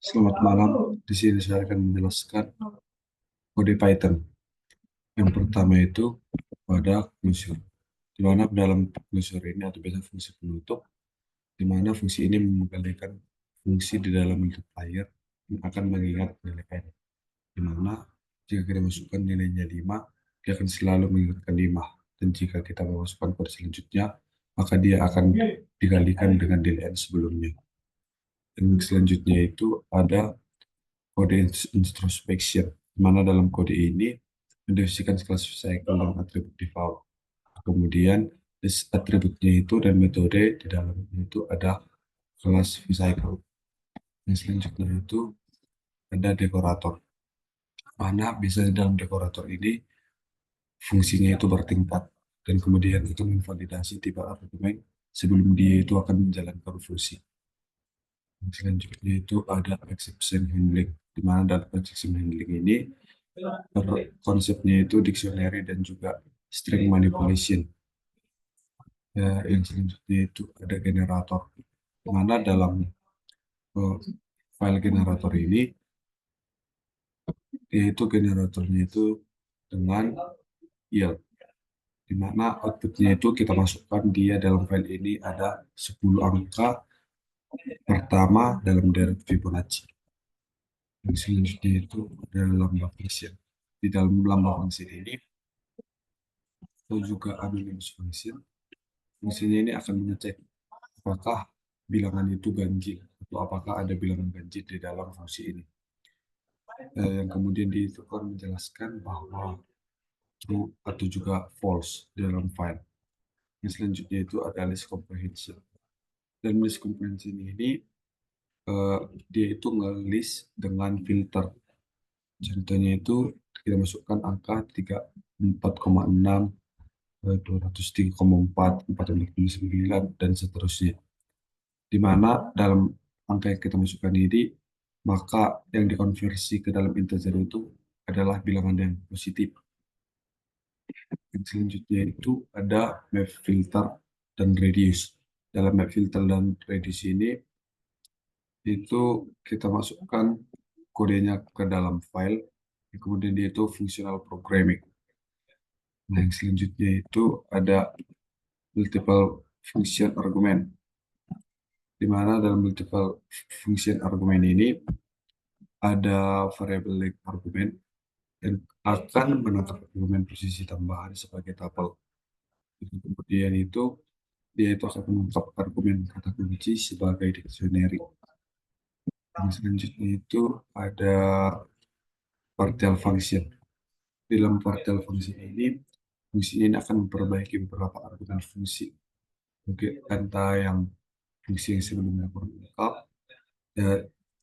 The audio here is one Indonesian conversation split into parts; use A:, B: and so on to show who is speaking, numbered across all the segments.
A: Selamat malam. Di sini saya akan menjelaskan kode Python. Yang pertama itu pada closure. Di mana dalam closure ini ada biasa fungsi penutup, di mana fungsi ini mengembalikan fungsi di dalam multiplier yang akan mengingat nilai n. Di mana jika kita masukkan nilainya 5, dia akan selalu mengingatkan 5. Dan jika kita memasukkan kode selanjutnya, maka dia akan dikalikan dengan nilai n sebelumnya. Dan selanjutnya itu ada kode introspection, di mana dalam kode ini mendefinisikan kelas cycle dan atribut default. Kemudian atributnya itu dan metode di dalamnya itu ada kelas cycle. Yang selanjutnya itu ada dekorator. Mana biasanya dalam dekorator ini fungsinya itu bertingkat dan kemudian itu memvalidasi tipe argumen sebelum dia itu akan menjalankan fungsi. Yang selanjutnya itu ada exception handling, di mana dalam exception handling ini konsepnya itu dictionary dan juga string manipulation. Ya, yang selanjutnya itu ada generator, di mana dalam eh, file generator ini, yaitu generatornya itu dengan yield, di mana outputnya itu kita masukkan dia dalam file ini ada 10 angka pertama dalam deret Fibonacci. Yang selanjutnya itu ada lambda function. Di dalam lambda function ini, atau juga anonymous function, fungsinya ini akan mengecek apakah bilangan itu ganjil atau apakah ada bilangan ganjil di dalam fungsi ini. Yang kemudian itu akan menjelaskan bahwa true atau juga false di dalam file. Yang selanjutnya itu ada list comprehension. Dan list comprehension ini eh, dia itu nge-list dengan filter. Contohnya itu kita masukkan angka 34,6, 203,4, 409, dan seterusnya. Di mana dalam angka yang kita masukkan ini, maka yang dikonversi ke dalam integer itu adalah bilangan yang positif. Yang selanjutnya itu ada map filter dan radius. Dalam map filter dan radius ini, itu kita masukkan kodenya ke dalam file, kemudian dia itu functional programming. Nah, yang selanjutnya itu ada multiple function argument, di mana dalam multiple function argument ini ada variable length argument dan akan menangkap argumen posisi tambahan sebagai tuple. Kemudian itu dia itu akan mengungkap argumen kata kunci sebagai dictionary. Yang selanjutnya itu ada partial function. Dalam partial function ini, fungsi ini akan memperbaiki beberapa argumen fungsi. Oke, entah yang fungsi yang sebelumnya kurang lengkap, ya,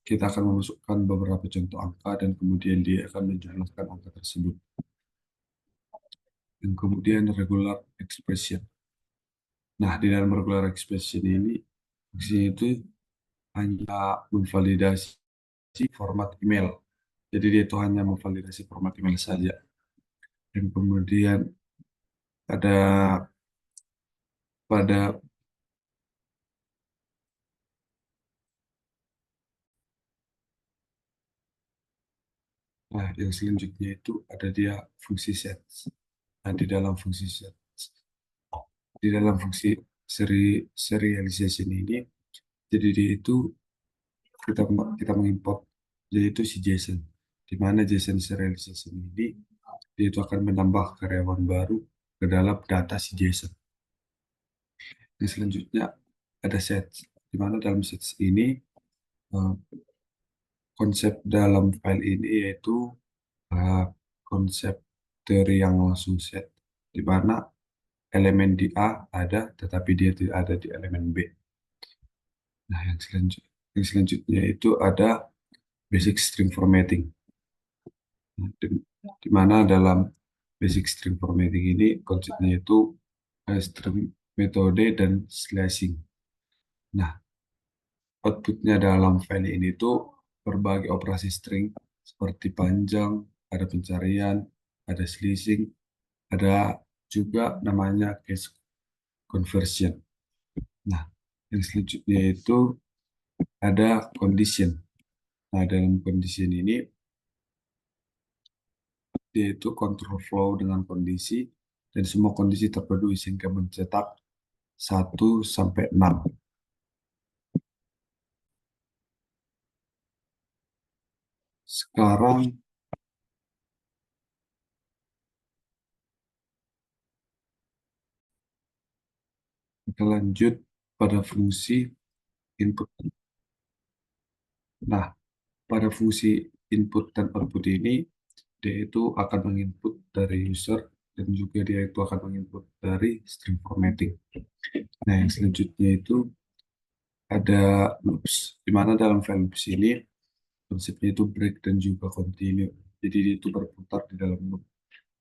A: kita akan memasukkan beberapa contoh angka dan kemudian dia akan menjumlahkan angka tersebut. Dan kemudian regular expression. Nah, di dalam regular expression ini, fungsinya itu hanya memvalidasi format email. Jadi dia itu hanya memvalidasi format email saja. Dan kemudian ada pada yang selanjutnya itu ada dia fungsi set. Nah, di dalam fungsi set, di dalam fungsi serialization ini, jadi dia itu kita kita mengimport jadi itu si JSON, di mana JSON serialization ini dia itu akan menambah karyawan baru ke dalam data si JSON. Yang selanjutnya ada sets, di mana dalam sets ini eh, konsep dalam file ini yaitu eh, konsep teori yang langsung set, di mana elemen di A ada tetapi dia tidak ada di elemen B. Nah, yang selanjutnya itu ada basic string formatting. Nah, di mana dalam basic string formatting ini konsepnya itu string metode dan slashing. Nah, outputnya dalam file ini tuh berbagai operasi string seperti panjang, ada pencarian, ada slashing, ada juga namanya case conversion. Nah, yang selanjutnya itu ada condition. Nah, dalam kondisi ini, dia itu control flow dengan kondisi, dan semua kondisi terpenuhi sehingga mencetak 1 sampai 6. Sekarang kita lanjut pada fungsi input. Nah, pada fungsi input dan output ini, dia itu akan menginput dari user dan juga dia itu akan menginput dari string formatting. Nah, yang selanjutnya itu ada loops, di mana dalam file loops ini konsepnya itu break dan juga continue. Jadi dia itu berputar di dalam loop.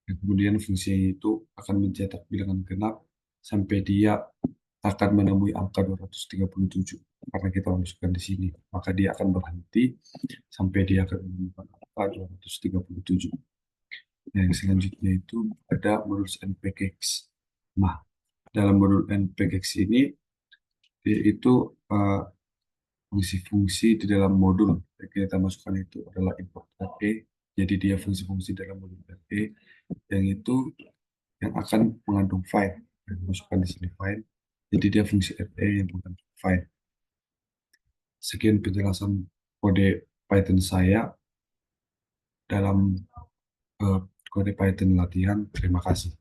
A: Dan kemudian fungsinya itu akan mencetak bilangan genap sampai dia akan menemui angka 237. Karena kita masukkan di sini, maka dia akan berhenti sampai dia akan menemukan angka 237. Nah, yang selanjutnya itu ada modul npx. Nah, dalam modul npx ini dia itu fungsi-fungsi di dalam modul yang kita masukkan itu adalah import RE. Jadi dia fungsi-fungsi dalam modul RE yang itu yang akan mengandung file. Dan masukkan di sini file. Jadi dia fungsi RE yang mengandung file. Sekian penjelasan kode Python saya dalam kode Python latihan. Terima kasih.